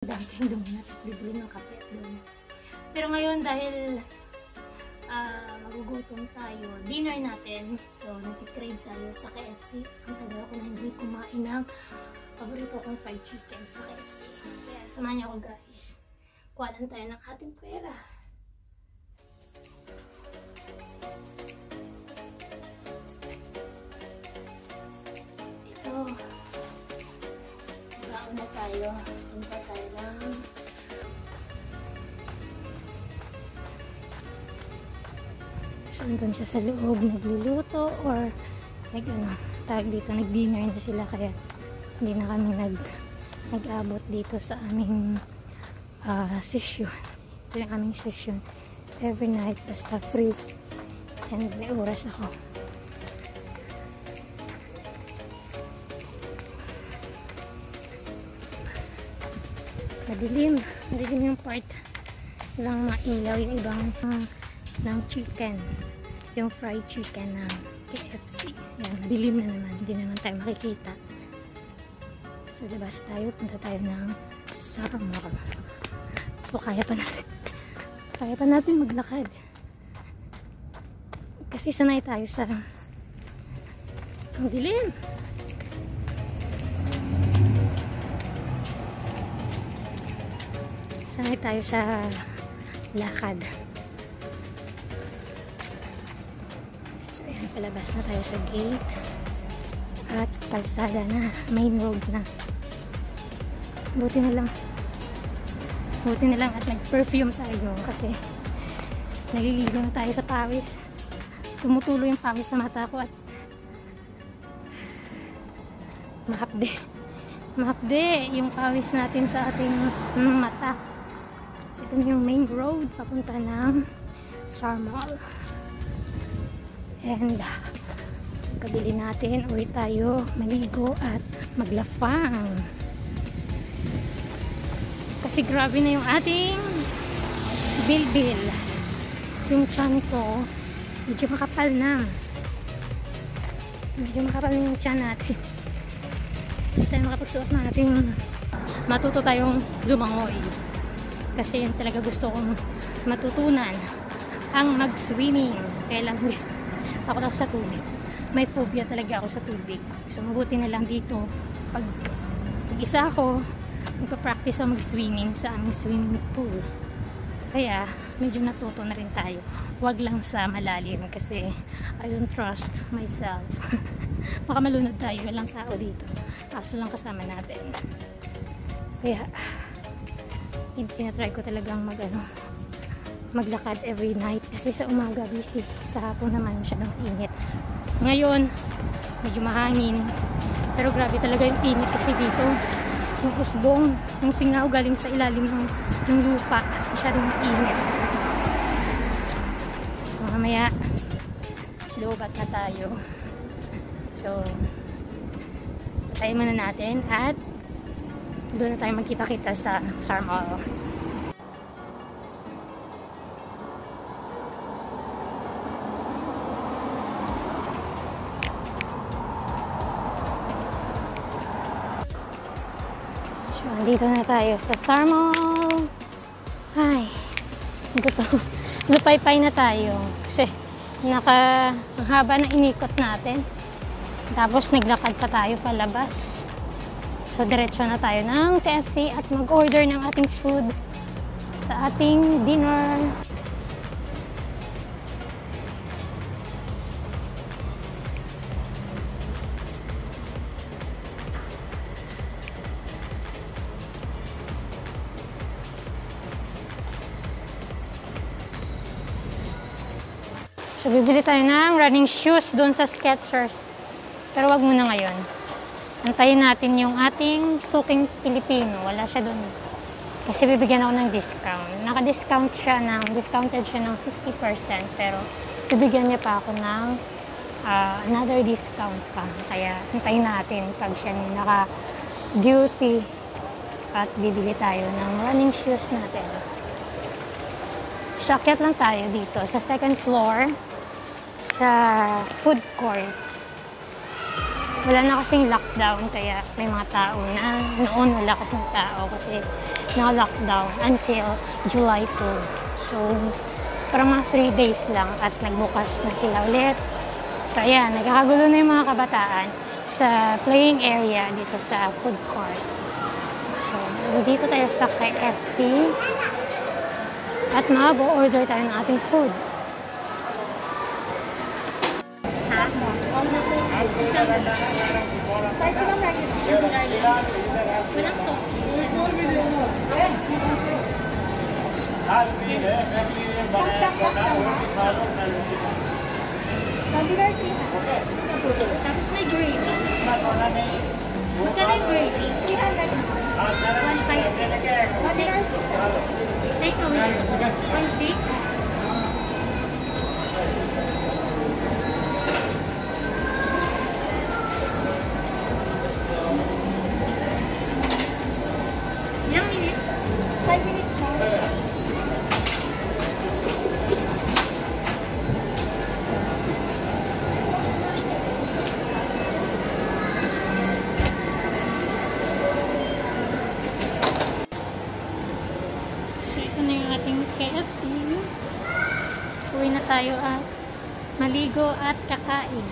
Dangking donut, bibili ng kape at donut. Pero ngayon dahil magugutom tayo, dinner natin, so nag-crave tayo sa KFC. Ang tagal ko na hindi kumain ng paborito kong fried chicken sa KFC. Kaya samahan niyo ako guys. Kuha lang tayo ng ating pera. Ito. Baon na tayo. Punta tayo ng nandun siya sa loob nagluluto or tawag dito, nag-dinner na sila kaya hindi na kami nag-abot dito sa aming session. Ito yung aming session every night basta free and may oras ako. Madilim yung part lang mailaw yung ibang ng chicken, yung fried chicken ng KFC. Yan, dilim na naman, hindi naman tayo makikita. So, labas tayo, punta tayo ng Sarmall. So, kaya pa natin maglakad. Kasi sanay tayo sa ang dilim. Sanay tayo sa lakad. Palabas na tayo sa gate at kalsada na, main road na. Buti na lang at nag-perfume tayo kasi naliligo na tayo sa pawis. Tumutulo yung pawis sa mata ko at mahapde yung pawis natin sa ating mata. So, ito yung main road papunta ng Sarmall. And kabili natin, uwi tayo, maligo at maglafang. Kasi grabe na yung ating bilbil. Yung tiyan ko, medyo makapal na. Medyo makapal na yung tiyan natin. Hindi tayo makapagsuot na ating matuto tayong lumangoy. Kasi yun talaga gusto kong matutunan, ang mag-swimming. Kailan takot ako sa tubig. May phobia talaga ako sa tubig. So, mabuti na lang dito. Pag isa ako, magpa-practice ako mag-swimming sa aming swimming pool. Kaya, medyo natuto na rin tayo. Huwag lang sa malalim kasi I don't trust myself. Baka malunod tayo. Walang tao dito. Kaso lang kasama natin. Kaya, tinatry ko talagang maglakad every night kasi sa umaga busy, sa hapon naman masyadong init. Ngayon medyo mahangin pero grabe talaga yung init kasi dito yung usbong, yung singaw galing sa ilalim ng lupa, masyadong init. So mamaya lobat na tayo, so patayin muna natin at doon na tayo magkita-kita sa Sarmall. Dito na tayo sa Sarmall. Ay, gutom. Lupay-pay na tayo. Kasi ang haba na inikot natin. Tapos naglakad pa tayo palabas. So diretso na tayo ng KFC at mag-order ng ating food sa ating dinner. So, bibili tayo ng running shoes doon sa Skechers. Pero wag muna ngayon. Antayin natin yung ating suking Pilipino. Wala siya doon. Kasi bibigyan ako ng discount. Discounted siya ng 50%. Pero bibigyan niya pa ako ng another discount pa. Kaya antayin natin pag siya naka-duty. At bibili tayo ng running shoes natin. So, akyat lang tayo dito sa second floor sa food court. wala na kasing lockdown, kaya may mga tao na. Noon wala kasing tao kasi na-lockdown until July 2. So, parang mga 3 days lang at nagbukas na sila ulit. So, ayan, nagkakagulo na yung mga kabataan sa playing area dito sa food court. So, dito tayo sa KFC at mag-order tayo ng ating food. Walang sauce. Tapos may gravy. Magkano yung gravy? 1.5. Take away. 1.6. Ilang minutes? 5 minutes na. So, ito na yung ating KFC. Uwi na tayo at maligo at kakain.